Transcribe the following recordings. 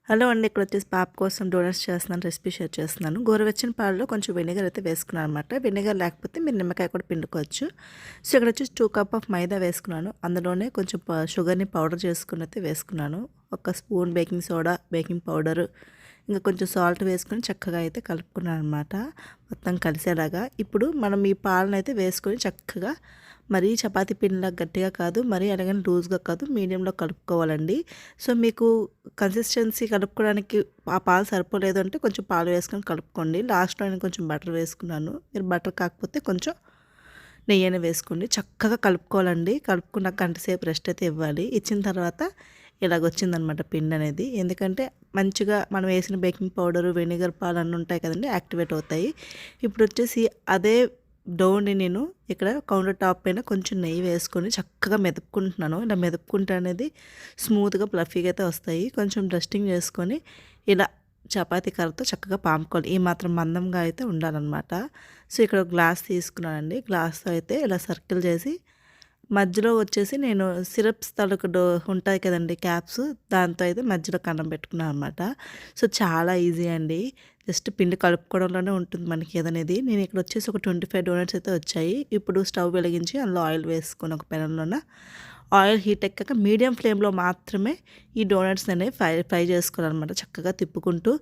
Hello అండి. ఇక్కడొచ్చేసి పాప కోసం డోనట్స్ చేస్తున్నాను. రెసిపీ షేర్ చేస్తున్నాను. గోరువెచ్చని పాలలో కొంచెం వెనిగర్ అయితే వేసుకున్నాను అనమాట. వెనిగర్ లేకపోతే మీరు నిమ్మకాయ కూడా పిండుకోవచ్చు. సో ఇక్కడొచ్చేసి 2 కప్ ఆఫ్ మైదా వేసుకున్నాను. అందులోనే కొంచెం షుగర్‌ని పౌడర్ చేసుకొని అయితే వేసుకున్నాను. ఒక spoon baking soda, baking powder, ఇంకా కొంచెం సాల్ట్ వేసుకొని చక్కగా అయితే కలుపుకున్నాను అనమాట. మొత్తం కలిసేలాగా. ఇప్పుడు మనం ఈ పాలనైతే వేసుకొని చక్కగా మరీ చపాతీ పిండిలా గట్టిగా కాదు, మరీ అలాగని లూజ్‌గా కాదు, మీడియంలో కలుపుకోవాలండి. సో మీకు కన్సిస్టెన్సీ కలుపుకోవడానికి ఆ పాలు సరిపోలేదు అంటే కొంచెం పాలు వేసుకొని కలుపుకోండి. లాస్ట్‌లో నేను కొంచెం బటర్ వేసుకున్నాను. మీరు బటర్ కాకపోతే కొంచెం నెయ్యైనా వేసుకోండి. చక్కగా కలుపుకోవాలండి. కలుపుకున్నాక గంటసేపు రెస్ట్ అయితే ఇవ్వాలి. ఇచ్చిన తర్వాత ఇలాగొచ్చిందనమాట పిండనేది. ఎందుకంటే మంచిగా మనం వేసిన బేకింగ్ పౌడరు, వెనిగర్ పాలన్నీ ఉంటాయి కదండీ, యాక్టివేట్ అవుతాయి. ఇప్పుడొచ్చేసి అదే డోని నేను ఇక్కడ కౌంటర్ టాప్ పైన కొంచెం నెయ్యి వేసుకొని చక్కగా మెదుపుకుంటున్నాను. ఇలా మెదుపుకుంటే అనేది స్మూత్‌గా, ఫ్లఫీగా అయితే వస్తాయి. కొంచెం డస్టింగ్ చేసుకొని ఇలా చపాతీ కర్రతో చక్కగా పాముకోవాలి. ఈ మాత్రం మందంగా అయితే ఉండాలనమాట. సో ఇక్కడ ఒక గ్లాస్ తీసుకున్నానండి. గ్లాస్‌తో అయితే ఇలా సర్కిల్ చేసి మధ్యలో వచ్చేసి నేను సిరప్స్ తాలూకు ఉంటాయి కదండీ క్యాప్స్, దాంతో అయితే మధ్యలో కన్నం పెట్టుకున్నాను అనమాట. సో చాలా ఈజీ అండి. జస్ట్ పిండి కలుపుకోవడంలోనే ఉంటుంది మనకి ఏదనేది. నేను ఇక్కడ వచ్చేసి ఒక 25 డోనట్స్ అయితే వచ్చాయి. ఇప్పుడు స్టవ్ వెలిగించి అందులో ఆయిల్ వేసుకొని ఒక పెనంలోన ఆయిల్ హీట్ ఎక్కాక మీడియం ఫ్లేమ్‌లో మాత్రమే ఈ డోనట్స్ అనేవి ఫ్రై చేసుకోవాలనమాట. చక్కగా తిప్పుకుంటూ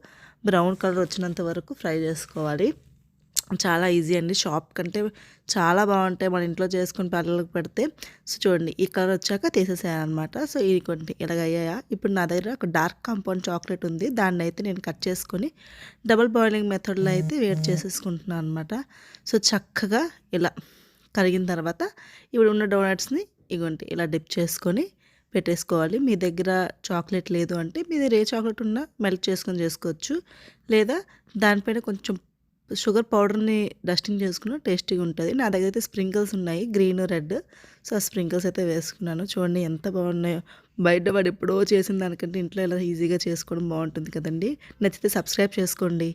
బ్రౌన్ కలర్ వచ్చినంత వరకు ఫ్రై చేసుకోవాలి. చాలా ఈజీ అండి. షాప్ కంటే చాలా బాగుంటాయి మన ఇంట్లో చేసుకొని పిల్లలకి పెడితే. సో చూడండి ఈ కలర్ వచ్చాక తీసేసేయాలన్నమాట. సో ఇదిగోండి ఇలాగ అయ్యాయా. ఇప్పుడు నా దగ్గర ఒక డార్క్ కాంపౌండ్ చాక్లెట్ ఉంది. దాన్ని అయితే నేను కట్ చేసుకొని డబుల్ బాయిలింగ్ మెథడ్లో అయితే వేడి చేసేసుకుంటున్నాను అనమాట. సో చక్కగా ఇలా కరిగిన తర్వాత ఇప్పుడు ఉన్న డోనట్స్ని ఇగోండి ఇలా డిప్ చేసుకొని పెట్టేసుకోవాలి. మీ దగ్గర చాక్లెట్ లేదు అంటే మీ దగ్గర ఏ చాక్లెట్ ఉన్నా మెల్ట్ చేసుకొని చేసుకోవచ్చు. లేదా దానిపైన కొంచెం షుగర్ పౌడర్‌ని డస్టింగ్ చేసుకున్న టేస్టీగా ఉంటది. నా దగ్గర అయితే స్ప్రింకిల్స్ ఉన్నాయి. Green, red. సో, ఆ స్ప్రింకిల్స్ అయితే వేసుకున్నాను. చూడండి ఎంత బాగున్నాయో. బయట వాడు ఎప్పుడో చేసిన దానికంటే ఇంట్లో ఇలా ఈజీగా చేసుకోవడం బాగుంటుంది కదండీ. నచ్చితే సబ్స్క్రైబ్ చేసుకోండి.